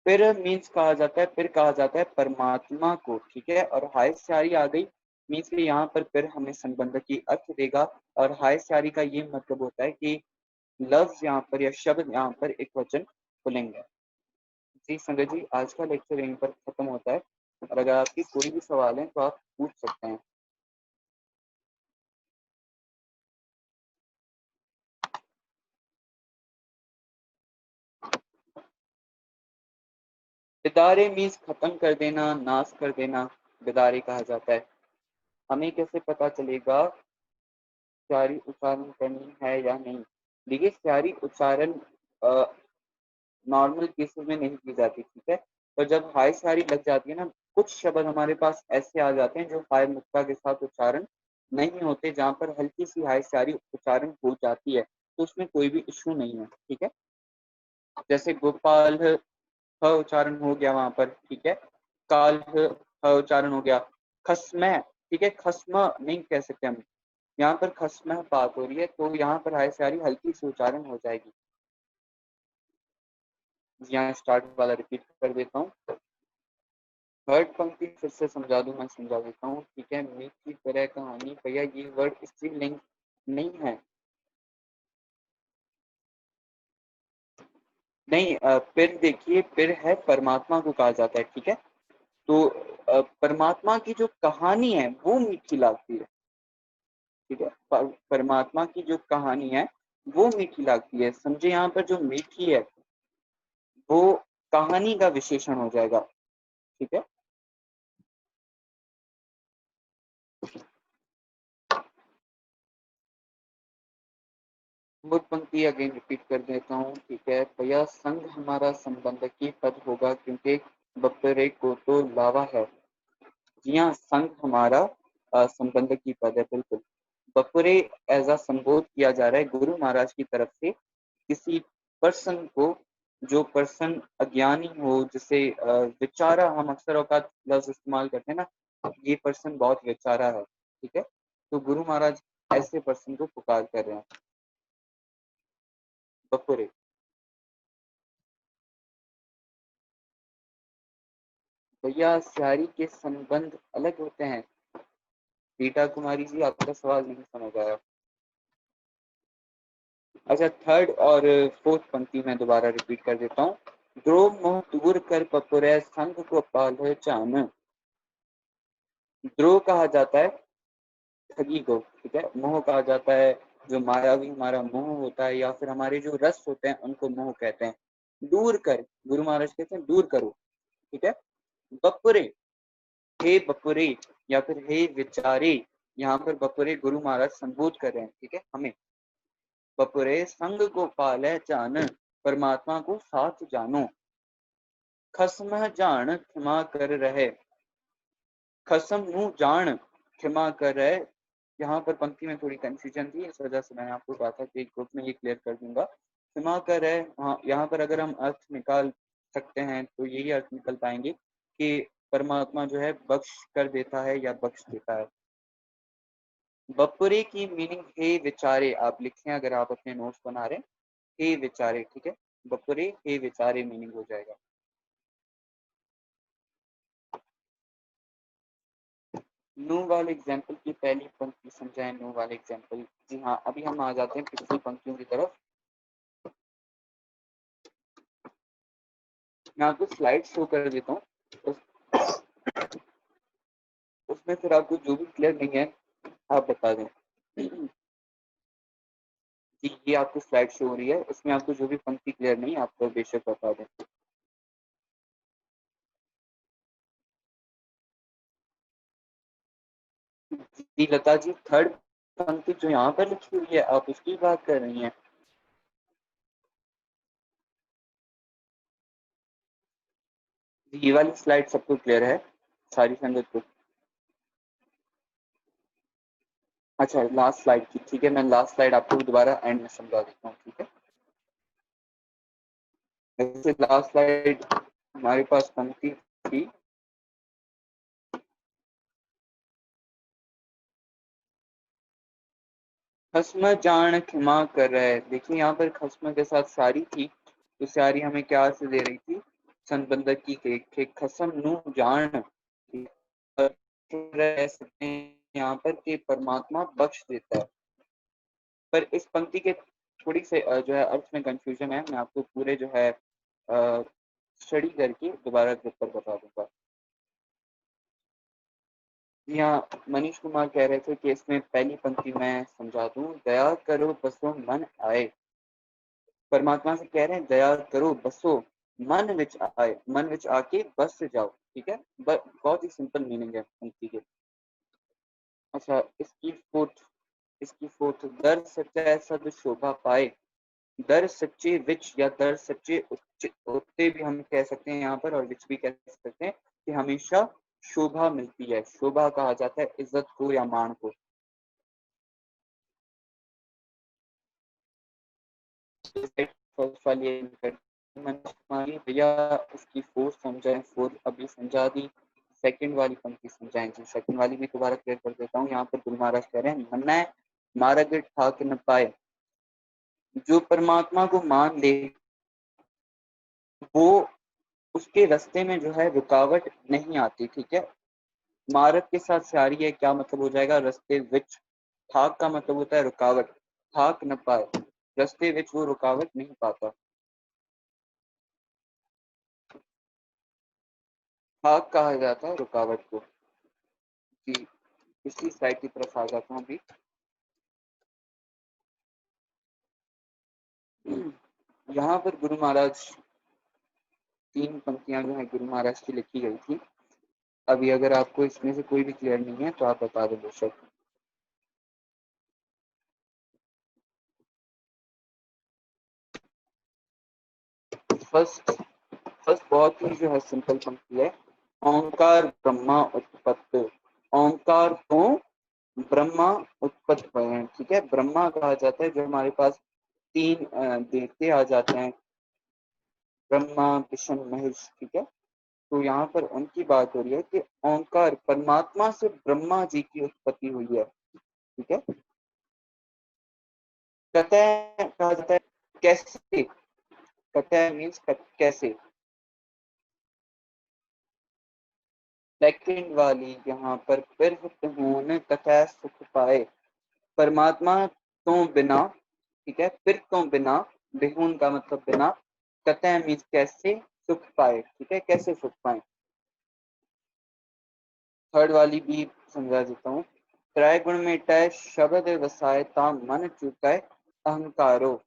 फिर मीन्स कहा जाता है, फिर कहा जाता है परमात्मा को। ठीक है, और हाय स्यारी आ गई मीन्स के यहाँ पर फिर हमें संबंध की अर्थ देगा। और हाय स्यारी का ये मतलब होता है कि लफ्ज यहाँ पर या शब्द यहाँ पर एक वचन पुल्लिंग है। जी संजय जी, आज का लेक्चर यहीं पर खत्म होता है, और अगर आपकी कोई भी सवाल है तो आप पूछ सकते हैं। बिदारे मीन्स खत्म कर देना, नाश कर देना, बिदारे कहा जाता है। हमें कैसे पता चलेगा स्यारी उच्चारण करनी है या नहीं? देखिए, स्यारी उच्चारण नॉर्मल केसेस में नहीं की जाती। ठीक है, पर जब हाई स्यारी लग जाती है ना, कुछ शब्द हमारे पास ऐसे आ जाते हैं जो हाई मुक्ता के साथ उच्चारण नहीं होते, जहाँ पर हल्की सी हाई स्यारी उच्चारण हो जाती है, तो उसमें कोई भी इश्यू नहीं है। ठीक है, जैसे गोपाल ह उच्चारण हो गया वहां पर। ठीक है, काल ह उच्चारण हो गया। खस्म, ठीक है, खस्म नहीं कह सकते हम, यहाँ पर खस्म बात हो रही है, तो यहाँ पर हाई स्यारी हल्की सी उच्चारण हो जाएगी। यहाँ स्टार्ट वाला रिपीट कर देता हूँ। थर्ड पंक्ति फिर से समझा दूं, मैं समझा देता हूँ। ठीक है, मीत की तरह कहानी, भैया ये वर्ड स्त्रीलिंग नहीं है। नहीं, फिर देखिए, फिर है परमात्मा को कहा जाता है। ठीक है, तो परमात्मा की जो कहानी है वो मीठी लगती है। ठीक है, परमात्मा की जो कहानी है वो मीठी लगती है। समझे, यहाँ पर जो मीठी है वो कहानी का विशेषण हो जाएगा। ठीक है, वो पंक्ति अगेन रिपीट कर देता हूँ। ठीक है भैया, संग हमारा संबंध की पद होगा क्योंकि बपरे को तो लावा है। जी हाँ, संग हमारा संबंध की पद है, बिल्कुल। बपरे एज अ संबोध किया जा रहा है गुरु महाराज की तरफ से किसी पर्सन को, जो पर्सन अज्ञानी हो, जिसे विचारा, हम अक्सर औकात लफ्ज इस्तेमाल करते हैं ना, ये पर्सन बहुत विचारा है। ठीक है, तो गुरु महाराज ऐसे पर्सन को पुकार कर रहे हैं, बपुरे। भैया स्यारी के संबंध अलग होते हैं। रीटा कुमारी जी, आपका सवाल नहीं समझ आया। अच्छा, थर्ड और फोर्थ पंक्ति में दोबारा रिपीट कर देता हूँ। द्रोह मोह दूर कर पपुरै संग को पाल चान। द्रोह कहा जाता है ठगी को, ठीक है। मोह कहा जाता है जो मायावी हमारा मोह होता है, या फिर हमारे जो रस होते हैं उनको मोह कहते हैं। दूर कर, गुरु महाराज कहते हैं दूर करो, ठीक है। बपुरे, हे बपुरे या फिर हे विचारे, यहाँ पर बपुरे गुरु महाराज संबोध कर रहे हैं, ठीक है, हमें। बपुरे संग को पाले जान, परमात्मा को साथ जानो। खसम जान क्षमा कर रहे, खसम नु जान क्षमा कर रहे। यहाँ पर पंक्ति में थोड़ी कंफ्यूजन थी, इस वजह से मैंने आपको कहा था कि ग्रुप में ये क्लियर कर दूंगा। क्षमा कर रहे, हाँ, यहाँ पर अगर हम अर्थ निकाल सकते हैं तो यही अर्थ निकल पाएंगे कि परमात्मा जो है बख्श कर देता है या बख्श देता है। बपुरे की मीनिंग हे विचारे आप लिखें, अगर आप अपने नोट्स बना रहे हैं, हे विचारे, ठीक है। बपुरे हे विचारे मीनिंग हो जाएगा। नो वाले एग्जाम्पल की पहली पंक्ति समझाएं। नो वाले एग्जाम्पल, जी हाँ, अभी हम आ जाते हैं पिछली पंक्तियों की तरफ। मैं आपको स्लाइड शो कर देता हूँ, उसमें फिर आपको जो भी क्लियर नहीं है आप बता दें। जी, ये आपको स्लाइड शो हो रही है, उसमें आपको जो भी पंक्ति क्लियर नहीं आपको बेशक बता दें। जी लता जी, थर्ड पंक्ति जो यहाँ पर लिखी हुई है आप उसकी बात कर रही हैं। ये वाली स्लाइड सबको क्लियर है, सारी संगत को? अच्छा, लास्ट स्लाइड की, ठीक है, मैं लास्ट स्लाइड आपको दोबारा एंड में समझा देता हूँ, ठीक है। वैसे लास्ट स्लाइड हमारे पास पंक्ति थी, खस्म जान क्षमा कर रहे। देखिए यहाँ पर खस्म के साथ सारी थी, तो सारी हमें क्या से दे रही थी, संबंधक की के खसम नु जान रह सकते हैं यहाँ पर कि परमात्मा बख्श देता है। पर इस पंक्ति के थोड़ी से जो है अर्थ में कंफ्यूजन है, मैं आपको पूरे जो है स्टडी करके दोबारा ग्रुप पर बता दूंगा। यहाँ मनीष कुमार कह रहे थे कि इसमें पहली पंक्ति मैं समझा दूं, दया करो बसो मन आए। परमात्मा से कह रहे हैं दया करो बसो मन विच आए, मन विच आके बस से जाओ, ठीक है। बहुत ही सिंपल मीनिंग है पंक्ति के। अच्छा, इसकी फोर्थ दर सच्चा सद शोभा पाए। दर सच्चे विच या दर सच्चे उत्ते भी हम कह सकते हैं यहाँ पर, और विच भी कह सकते हैं कि हमेशा शोभा मिलती है। शोभा कहा जाता है इज्जत को या मान को। भैया उसकी फोर्थ समझाएं, फोर्थ अभी समझा दी, सेकंड वाली पंक्ति समझाएं जी। सेकंड वाली भी दोबारा क्लियर कर देता हूँ। यहाँ पर गुरु महाराज कह रहे हैं, मन्ना है मार्ग ठाक न पाए। जो परमात्मा को मान ले वो उसके रास्ते में जो है रुकावट नहीं आती, ठीक है। मार्ग के साथ सारी है, क्या मतलब हो जाएगा, रास्ते विच। ठाक का मतलब होता है रुकावट, ठाक न पाए, रास्ते विच वो रुकावट नहीं पाता। ठाक कहा जाता है रुकावट को जी। इसी स्लाइड की तरफ आ जाता हूँ अभी। यहाँ पर गुरु महाराज तीन पंक्तियां जो है गुरु महाराज की लिखी गई थी। अभी अगर आपको इसमें से कोई भी क्लियर नहीं है तो आप बता दो बेशक। फर्स्ट फर्स्ट बहुत ही जो है सिंपल पंक्ति है, ओंकार ब्रह्मा उत्पत्ति। ओंकार को ब्रह्मा उत्पत्ति हुए हैं, ठीक है। ब्रह्मा कहा जाता है जो हमारे पास तीन देवते आ जाते हैं, ब्रह्मा विष्णु महेश, ठीक है। तो यहाँ पर उनकी बात हो रही है कि ओंकार परमात्मा से ब्रह्मा जी की उत्पत्ति हुई है। ठीक है। कतः कहा जाता है कैसे, कतः मीन्स कैसे। सेकंड वाली यहाँ पर फिर होने कतः सुख पाए, परमात्मा तो बिना, ठीक है, फिर तो बिना, बिहुन का मतलब बिना, कतः मीन्स कैसे, सुख पाए, ठीक है, कैसे सुख पाए। थर्ड वाली भी समझा देता हूँ। त्रय गुण मिटाए शब्द वसायता मन चुकाए अहंकारो।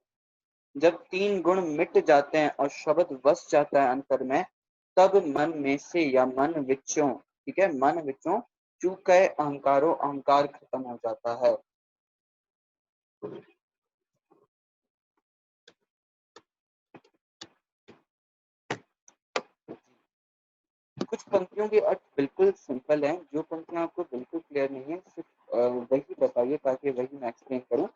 जब तीन गुण मिट जाते हैं और शब्द वस जाता है अंतर में, तब मन में से या मन विचों, ठीक है, मन विचों चूके अहंकारो, अहंकार खत्म हो जाता है। कुछ पंक्तियों के अर्थ बिल्कुल सिंपल हैं, जो पंक्तियां आपको बिल्कुल क्लियर नहीं है सिर्फ वही बताइए ताकि वही मैं एक्सप्लेन करूं।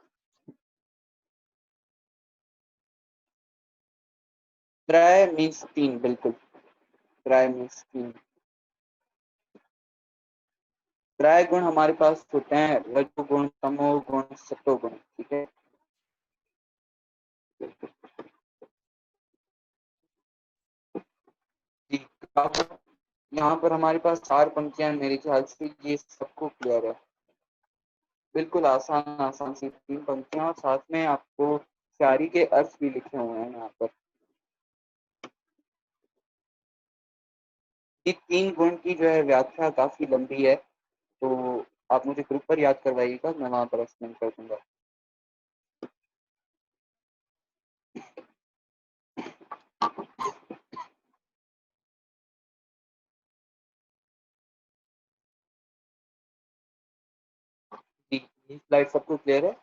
त्रय मीन्स तीन, बिल्कुल, त्रय मीन्स तीन। त्रय गुण हमारे पास होते हैं रजोगुण, तमोगुण, सतोगुण, ठीक है। जी, यहाँ पर हमारे पास चार पंक्तियां हैं, मेरे ख्याल से ये सबको क्लियर है। बिल्कुल आसान आसान सी तीन पंक्तियां और साथ में आपको शायरी के अर्थ भी लिखे हुए हैं यहाँ पर। ये तीन गुण की जो है व्याख्या काफी लंबी है, तो आप मुझे ग्रुप पर याद करवाइएगा, मैं वहां पर एक्सप्लेन कर दूंगा। जी, ये स्लाइड सबको क्लियर है।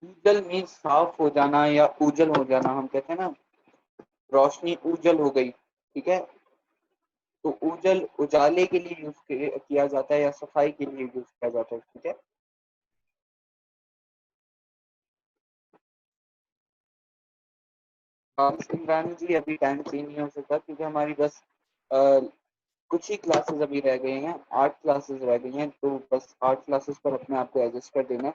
उजल मीन्स साफ हो जाना या उजल हो जाना, हम कहते हैं ना रोशनी उजल हो गई, ठीक है, तो उजल उजाले के लिए यूज किया जाता है या सफाई के लिए यूज किया जाता है, ठीक है। इमरान जी अभी टाइम चेंज नहीं हो सकता क्योंकि हमारी बस कुछ ही क्लासेस अभी रह गई हैं, 8 क्लासेस रह गई हैं, तो बस 8 क्लासेस पर अपने आप को एडजस्ट कर देना।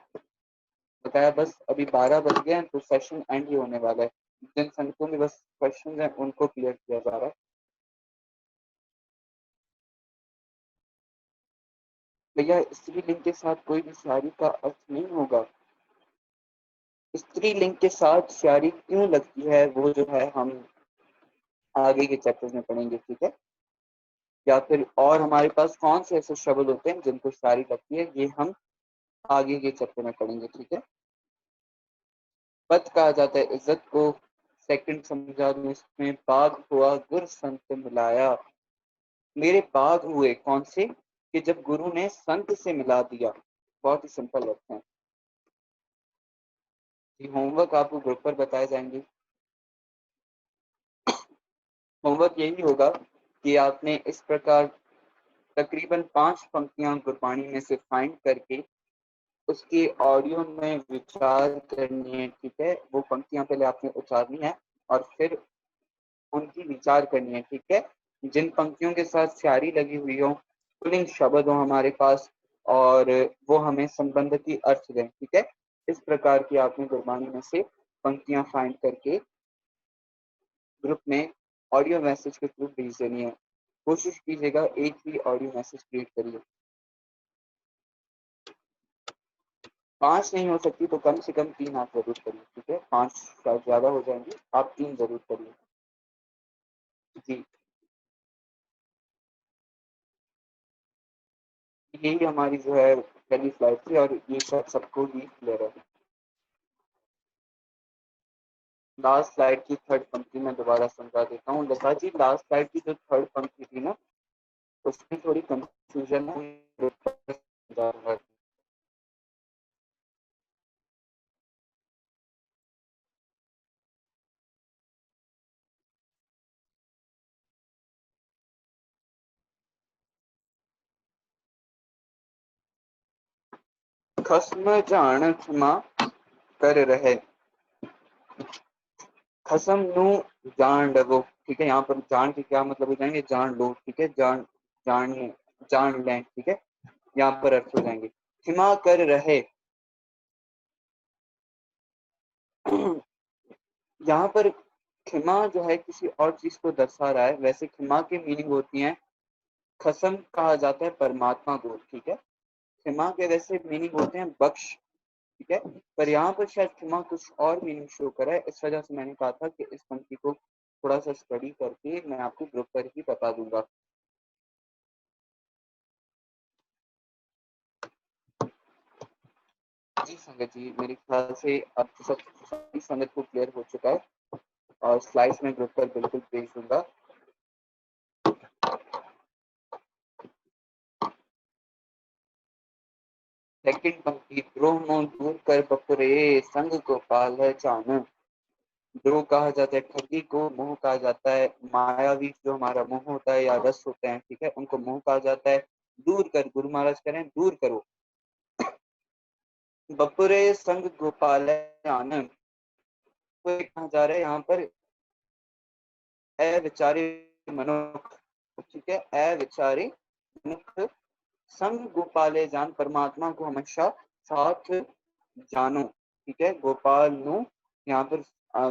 बताया बस अभी 12 बज गए हैं तो सेशन एंड ही होने वाला है। जिन संगतों में बस क्वेश्चन हैं उनको क्लियर किया जा रहा है। भैया स्त्रीलिंग के साथ कोई भी शायरी का अर्थ नहीं होगा। स्त्रीलिंग के साथ शायरी क्यों लगती है वो जो है हम आगे के चैप्टर्स में पढ़ेंगे, ठीक है। या फिर और हमारे पास कौन से ऐसे शब्द होते हैं जिनको शायरी लगती है, ये हम आगे के चैप्टर में पढ़ेंगे, ठीक है। पद कहा जाता है इज्जत को। सेकंड समझा दूं इसमें, बाग हुआ गुर संत मिलाया। मेरे बाग हुए कौन से, कि जब गुरु ने संत से मिला दिया। बहुत ही सिंपल अर्थ है। जी, होमवर्क आपको ग्रुप पर बताए जाएंगे। होमवर्क यही होगा कि आपने इस प्रकार तकरीबन 5 पंक्तियां गुरबानी में से फाइंड करके उसके ऑडियो में विचार करनी है, ठीक है। वो पंक्तियां पहले आपने उचारनी है और फिर उनकी विचार करनी है, ठीक है। जिन पंक्तियों के साथ शायरी लगी हुई हो, पुल्लिंग शब्द हो हमारे पास, और वो हमें संबंध की अर्थ दें, ठीक है। इस प्रकार की आपने गुरबानी में से पंक्तियां फाइंड करके ग्रुप में ऑडियो मैसेज के थ्रू भेज देनी है। कोशिश कीजिएगा एक ही ऑडियो मैसेज क्रिएट करिए। 5 नहीं हो सकती तो कम से कम 3 आप जरूर करिए, ठीक है। 5 शायद ज्यादा हो जाएंगी, आप 3 जरूर करिए। जी, यही हमारी जो है पहली स्लाइड थी और ये सबको ही क्लियर है। लास्ट स्लाइड की थर्ड पंक्ति में दोबारा समझा देता हूँ। लता जी, लास्ट स्लाइड की जो थर्ड पंक्ति थी ना, उसमें थोड़ी कंफ्यूजन है। खस्म जान क्षमा कर रहे, खसम नु जान लवो। ठीक है, यहाँ पर जान के क्या मतलब हो जाएंगे, जान लो। ठीक है, जान जान जान लें। ठीक है, यहाँ पर अर्थ हो जाएंगे क्षमा कर रहे। यहाँ पर क्षमा जो है किसी और चीज को दर्शा रहा है। वैसे क्षमा की मीनिंग होती है, खसम कहा जाता है परमात्मा को। ठीक है, क्षमा के वैसे मीनिंग होते हैं बख्श। ठीक है, पर यहाँ पर शायद क्षमा कुछ और मीनिंग शो करा है। इस वजह से मैंने कहा था कि इस पंक्ति को थोड़ा सा स्टडी करके मैं आपको ग्रुप पर ही बता दूंगा। जी संगत जी, मेरे ख्याल से अब सब सभी संगत को क्लियर हो चुका है और स्लाइड्स में ग्रुप पर बिल्कुल भेज दूंगा। सेकंड पंक्ति, द्रोह मोह दूर कर बपुरे संग गोपाल है चान। द्रोह कहा जाता है ठगी को, मोह कहा जाता है मायावी जो हमारा मोह होता है या रस होते हैं। ठीक है, उनको मोह कहा जाता है। दूर कर, गुरु महाराज करें दूर करो। बपुरे संग गोपाल है आनंद, तो कहा जा रहा है यहाँ पर अविचारी मनुख। ठीक है, अविचारी मनुख संग गोपाले जान, परमात्मा को हमेशा साथ जानो। ठीक है, गोपाल नु यहाँ पर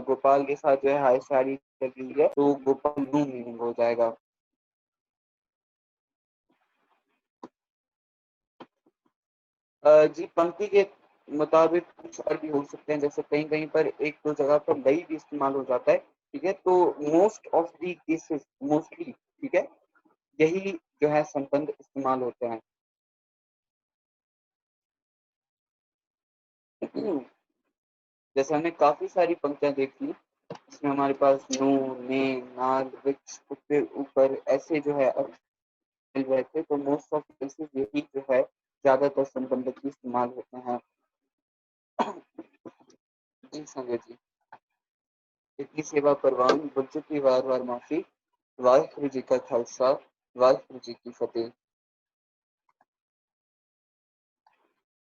गोपाल के साथ जो है हाय सारी लगी है, तो गोपाल नु मीनिंग हो जाएगा। जी पंक्ति के मुताबिक कुछ और भी हो सकते हैं, जैसे कहीं कहीं पर एक दो जगह पर लई भी इस्तेमाल हो जाता है। ठीक है, तो most of the cases, mostly, ठीक है, यही जो है संबंध इस्तेमाल होते हैं। जैसे हमने काफी सारी पंक्तियां देख ली, इसमें हमारे पास नो, ने, नाल, विच, ऊपर ऊपर ऐसे जो है अर्थ मिल रहे थे, तो मोस्ट ऑफ केसेस यही जो है ज्यादातर संबंध की इस्तेमाल होते हैं। जी संजय जी, इतनी सेवा परवान, बच्चों की वार वार माफी, वाहिगुरु जी का खालसा, वाहिगुरु जी की फतेह।